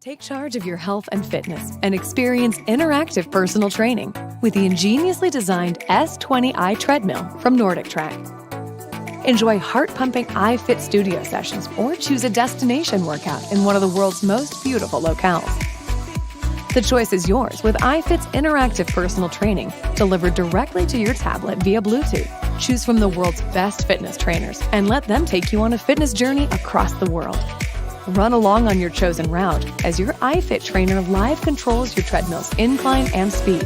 Take charge of your health and fitness and experience interactive personal training with the ingeniously designed S20i Treadmill from NordicTrack. Enjoy heart-pumping iFit studio sessions or choose a destination workout in one of the world's most beautiful locales. The choice is yours with iFit's interactive personal training delivered directly to your tablet via Bluetooth. Choose from the world's best fitness trainers and let them take you on a fitness journey across the world. Run along on your chosen route as your iFit trainer live controls your treadmill's incline and speed.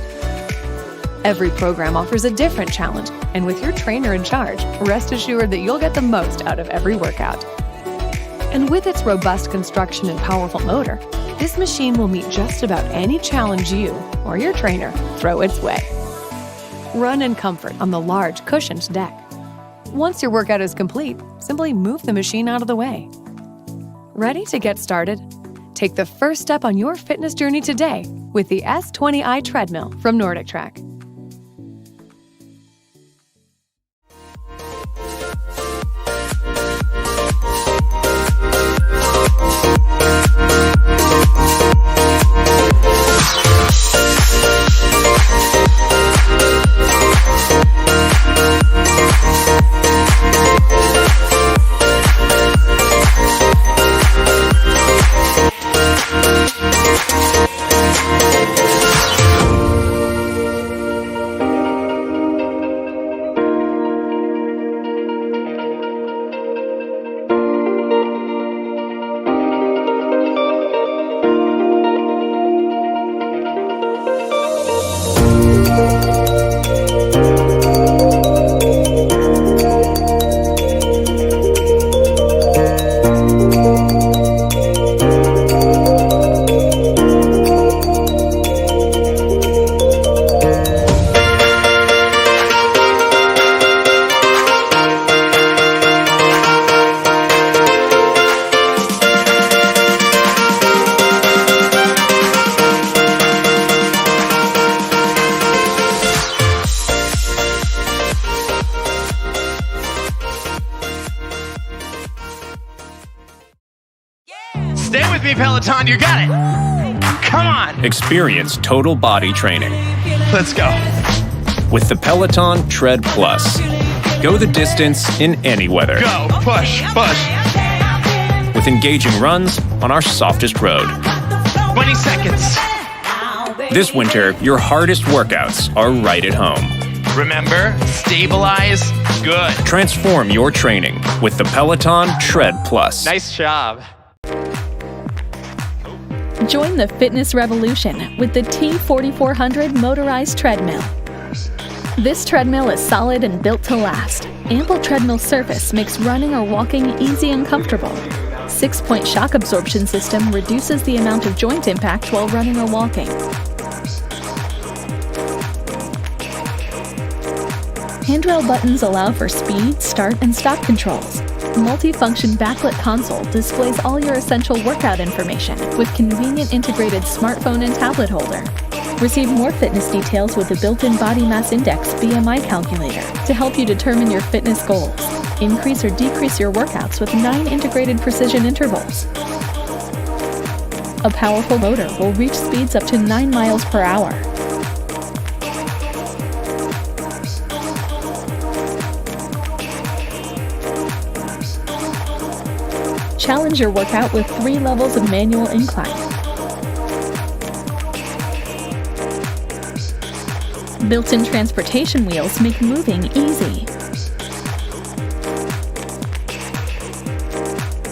Every program offers a different challenge, and with your trainer in charge, rest assured that you'll get the most out of every workout. And with its robust construction and powerful motor, this machine will meet just about any challenge you or your trainer throw its way. Run in comfort on the large cushioned deck. Once your workout is complete, simply move the machine out of the way. Ready to get started? Take the first step on your fitness journey today with the S20i Treadmill from NordicTrack. Stay with me, Peloton, you got it! Come on! Experience total body training. Let's go. With the Peloton Tread Plus. Go the distance in any weather. Go, push, push. With engaging runs on our softest road. 20 seconds. This winter, your hardest workouts are right at home. Remember, stabilize, good. Transform your training with the Peloton Tread Plus. Nice job. Join the fitness revolution with the T4400 motorized treadmill. This treadmill is solid and built to last. Ample treadmill surface makes running or walking easy and comfortable. 6-point shock absorption system reduces the amount of joint impact while running or walking. Handrail buttons allow for speed, start, and stop controls. Multi-function backlit console displays all your essential workout information with convenient integrated smartphone and tablet holder. Receive more fitness details with the built-in Body Mass Index BMI calculator to help you determine your fitness goals. Increase or decrease your workouts with 9 integrated precision intervals. A powerful motor will reach speeds up to 9 miles per hour. Challenge your workout with 3 levels of manual incline. Built-in transportation wheels make moving easy.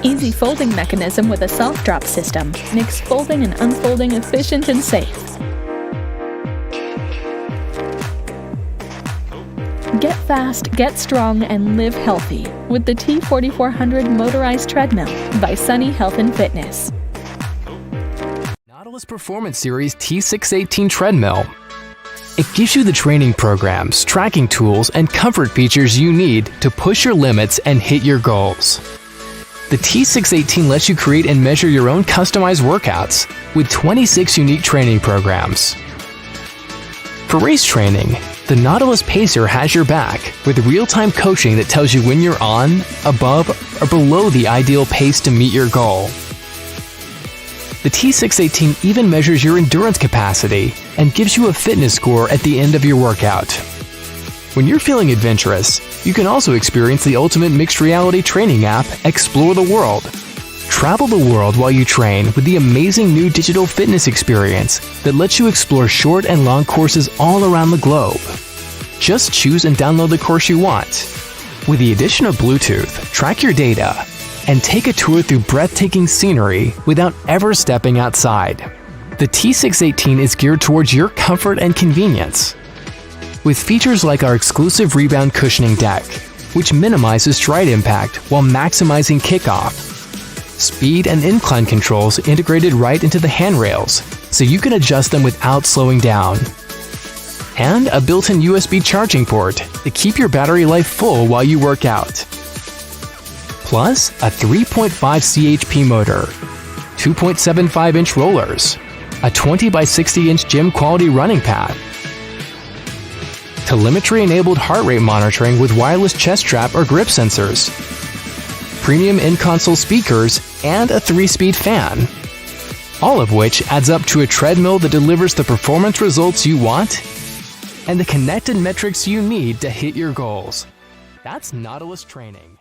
Easy folding mechanism with a soft drop system makes folding and unfolding efficient and safe. Get fast, get strong, and live healthy with the T4400 motorized treadmill by Sunny Health and Fitness. Nautilus Performance Series T618 Treadmill. It gives you the training programs, tracking tools, and comfort features you need to push your limits and hit your goals. The T618 lets you create and measure your own customized workouts with 26 unique training programs. For race training, the Nautilus Pacer has your back with real-time coaching that tells you when you're on, above, or below the ideal pace to meet your goal. The T618 even measures your endurance capacity and gives you a fitness score at the end of your workout. When you're feeling adventurous, you can also experience the ultimate mixed reality training app, Explore the World. Travel the world while you train with the amazing new digital fitness experience that lets you explore short and long courses all around the globe. Just choose and download the course you want. With the addition of Bluetooth, track your data, and take a tour through breathtaking scenery without ever stepping outside. The T618 is geared towards your comfort and convenience. With features like our exclusive rebound cushioning deck, which minimizes stride impact while maximizing kickoff. Speed and incline controls integrated right into the handrails, so you can adjust them without slowing down. And a built-in USB charging port to keep your battery life full while you work out. Plus, a 3.5 CHP motor, 2.75-inch rollers, a 20 by 60-inch gym quality running pad, telemetry-enabled heart rate monitoring with wireless chest strap or grip sensors, premium in-console speakers, and a 3-speed fan. All of which adds up to a treadmill that delivers the performance results you want and the connected metrics you need to hit your goals. That's Nautilus training.